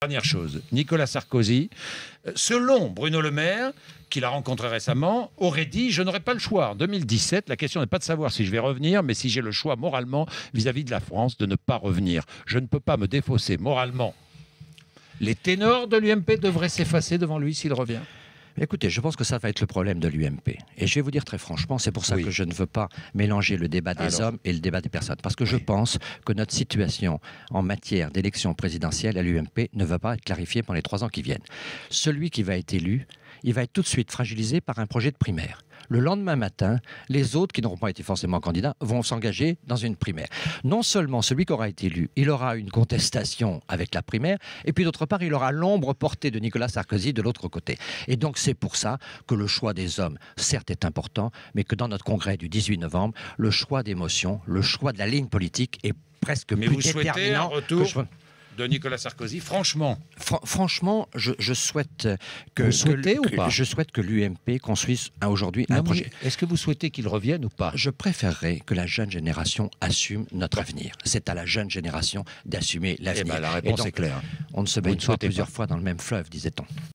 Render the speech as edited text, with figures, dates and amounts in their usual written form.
Dernière chose, Nicolas Sarkozy, selon Bruno Le Maire, qu'il a rencontré récemment, aurait dit « Je n'aurai pas le choix ». En 2017, la question n'est pas de savoir si je vais revenir, mais si j'ai le choix moralement vis-à-vis de la France de ne pas revenir. Je ne peux pas me défausser moralement. Les ténors de l'UMP devraient s'effacer devant lui s'il revient. Écoutez, je pense que ça va être le problème de l'UMP. Et je vais vous dire très franchement, c'est pour ça que je ne veux pas mélanger le débat des hommes et le débat des personnes. Parce que je pense que notre situation en matière d'élection présidentielle à l'UMP ne va pas être clarifiée pendant les 3 ans qui viennent. Celui qui va être élu, il va être tout de suite fragilisé par un projet de primaire. Le lendemain matin, les autres qui n'auront pas été forcément candidats vont s'engager dans une primaire. Non seulement celui qui aura été élu, il aura une contestation avec la primaire, et puis d'autre part, il aura l'ombre portée de Nicolas Sarkozy de l'autre côté. Et donc c'est pour ça que le choix des hommes, certes, est important, mais que dans notre congrès du 18 novembre, le choix des motions, le choix de la ligne politique est presque plus déterminant. Mais vous souhaitez un retour de Nicolas Sarkozy, franchement? Franchement, je souhaite que... Vous souhaitez ou pas? Je souhaite que l'UMP construise aujourd'hui un projet. Est-ce que vous souhaitez qu'il revienne ou pas? Je préférerais que la jeune génération assume notre avenir. C'est à la jeune génération d'assumer l'avenir. La réponse est claire. On ne se baigne pas plusieurs fois dans le même fleuve, disait-on.